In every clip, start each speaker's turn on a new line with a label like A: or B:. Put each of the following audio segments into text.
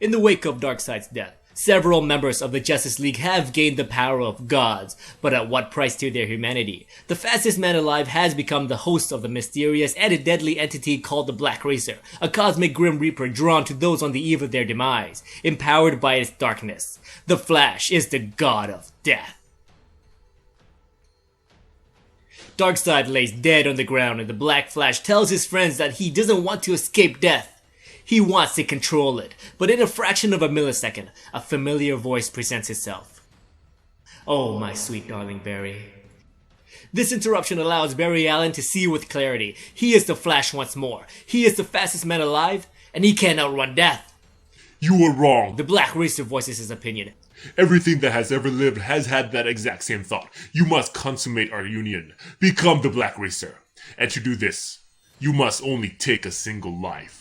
A: In the wake of Darkseid's death, several members of the Justice League have gained the power of gods, but at what price to their humanity? The fastest man alive has become the host of the mysterious and deadly entity called the Black Racer, a cosmic grim reaper drawn to those on the eve of their demise, empowered by its darkness. The Flash is the god of death. Darkseid lays dead on the ground and the Black Flash tells his friends that he doesn't want to escape death. He wants to control it, but in a fraction of a millisecond, a familiar voice presents itself. "Oh, my sweet darling Barry." This interruption allows Barry Allen to see with clarity. He is the Flash once more. He is the fastest man alive, and he can't outrun death.
B: "You are wrong."
A: The Black Racer voices his opinion.
B: "Everything that has ever lived has had that exact same thought. You must consummate our union. Become the Black Racer. And to do this, you must only take a single life."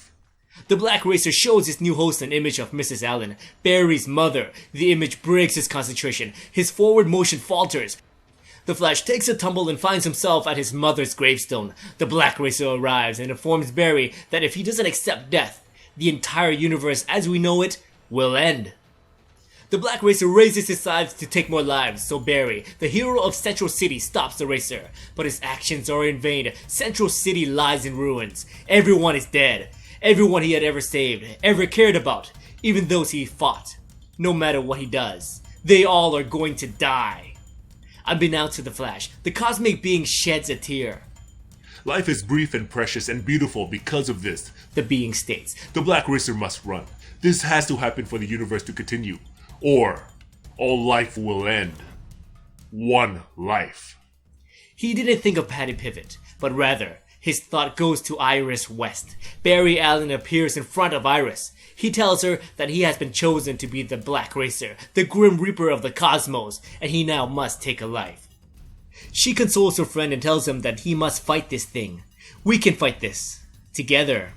A: The Black Racer shows his new host an image of Mrs. Allen, Barry's mother. The image breaks his concentration. His forward motion falters. The Flash takes a tumble and finds himself at his mother's gravestone. The Black Racer arrives and informs Barry that if he doesn't accept death, the entire universe as we know it will end. The Black Racer raises his sides to take more lives, so Barry, the hero of Central City, stops the racer. But his actions are in vain. Central City lies in ruins. Everyone is dead. Everyone he had ever saved, ever cared about, even those he fought. No matter what he does, they all are going to die. Unbeknownst to the Flash, the cosmic being sheds a tear.
B: "Life is brief and precious and beautiful because of this,"
A: the being states.
B: "The Black Racer must run. This has to happen for the universe to continue, or all life will end. One life."
A: He didn't think of Patty Pivot, but rather, his thought goes to Iris West. Barry Allen appears in front of Iris. He tells her that he has been chosen to be the Black Racer, the Grim Reaper of the cosmos, and he now must take a life. She consoles her friend and tells him that he must fight this thing. "We can fight this. Together."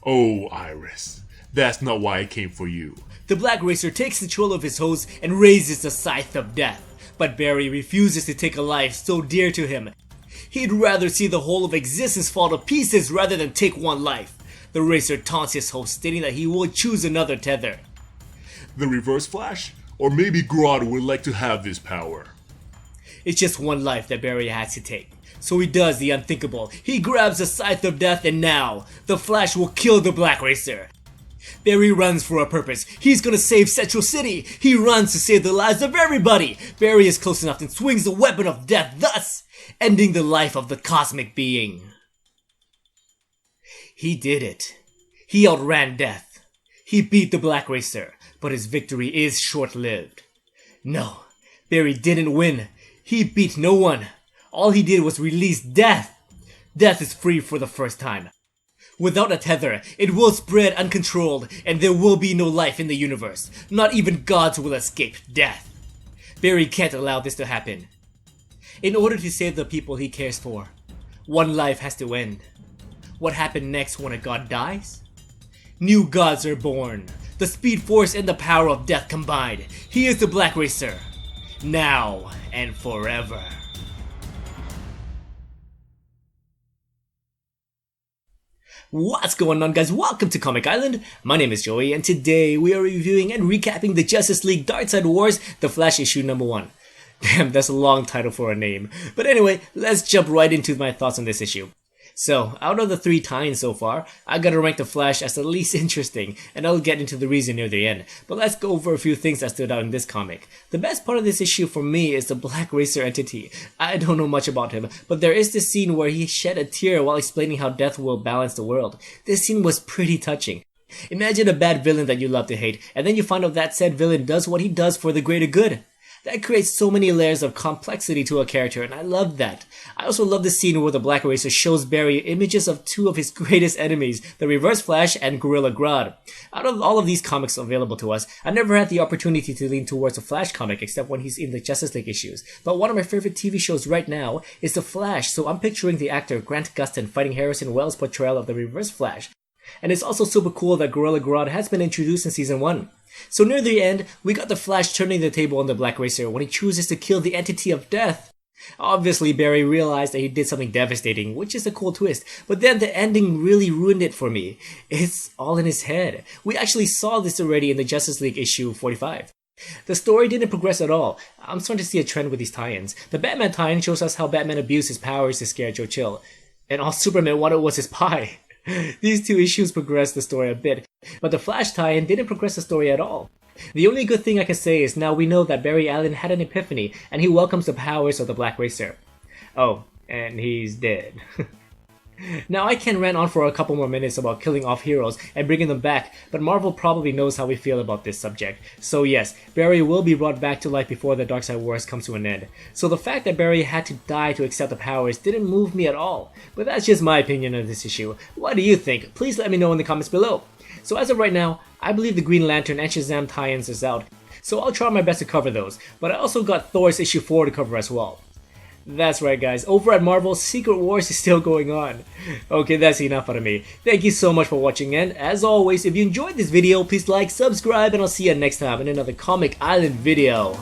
B: "Oh, Iris, that's not why I came for you."
A: The Black Racer takes control of his host and raises the Scythe of Death. But Barry refuses to take a life so dear to him. He'd rather see the whole of existence fall to pieces rather than take one life. The Racer taunts his host, stating that he will choose another tether.
B: "The Reverse Flash? Or maybe Grodd would like to have this power."
A: It's just one life that Barry has to take. So he does the unthinkable. He grabs the Scythe of Death and now, the Flash will kill the Black Racer. Barry runs for a purpose. He's gonna save Central City. He runs to save the lives of everybody. Barry is close enough and swings the weapon of death, thus ending the life of the cosmic being. He did it. He outran death. He beat the Black Racer, but his victory is short-lived. No, Barry didn't win. He beat no one. All he did was release death. Death is free for the first time. Without a tether, it will spread uncontrolled, and there will be no life in the universe. Not even gods will escape death. Barry can't allow this to happen. In order to save the people he cares for, one life has to end. What happened next when a god dies? New gods are born. The speed force and the power of death combined. He is the Black Racer. Now and forever. What's going on, guys? Welcome to Comic Island. My name is Joey, and today we are reviewing and recapping the Justice League Darkseid Wars, The Flash issue number 1. Damn, that's a long title for a name. But anyway, let's jump right into my thoughts on this issue. So, out of the 3 tie-ins so far, I gotta rank The Flash as the least interesting, and I'll get into the reason near the end. But let's go over a few things that stood out in this comic. The best part of this issue for me is the Black Racer entity. I don't know much about him, but there is this scene where he shed a tear while explaining how death will balance the world. This scene was pretty touching. Imagine a bad villain that you love to hate, and then you find out that said villain does what he does for the greater good. That creates so many layers of complexity to a character, and I love that. I also love the scene where the Black Racer shows Barry images of 2 of his greatest enemies, the Reverse Flash and Gorilla Grodd. Out of all of these comics available to us, I never had the opportunity to lean towards a Flash comic except when he's in the Justice League issues. But one of my favorite TV shows right now is The Flash, so I'm picturing the actor Grant Gustin fighting Harrison Wells' portrayal of the Reverse Flash. And it's also super cool that Gorilla Grodd has been introduced in Season 1. So near the end, we got the Flash turning the table on the Black Racer when he chooses to kill the entity of death. Obviously, Barry realized that he did something devastating, which is a cool twist, but then the ending really ruined it for me. It's all in his head. We actually saw this already in the Justice League issue 45. The story didn't progress at all. I'm starting to see a trend with these tie-ins. The Batman tie-in shows us how Batman abused his powers to scare Joe Chill, and all Superman wanted was his pie. These two issues progressed the story a bit, but the Flash tie-in didn't progress the story at all. The only good thing I can say is now we know that Barry Allen had an epiphany, and he welcomes the powers of the Black Racer. Oh, and he's dead. Now I can rant on for a couple more minutes about killing off heroes and bringing them back, but Marvel probably knows how we feel about this subject. So yes, Barry will be brought back to life before the Darkseid Wars comes to an end. So the fact that Barry had to die to accept the powers didn't move me at all. But that's just my opinion on this issue. What do you think? Please let me know in the comments below. So as of right now, I believe the Green Lantern and Shazam tie-ins is out, so I'll try my best to cover those, but I also got Thor's issue 4 to cover as well. That's right guys, over at Marvel, Secret Wars is still going on. Okay, that's enough out of me. Thank you so much for watching, and as always, if you enjoyed this video, please like, subscribe, and I'll see you next time in another Comic Island video.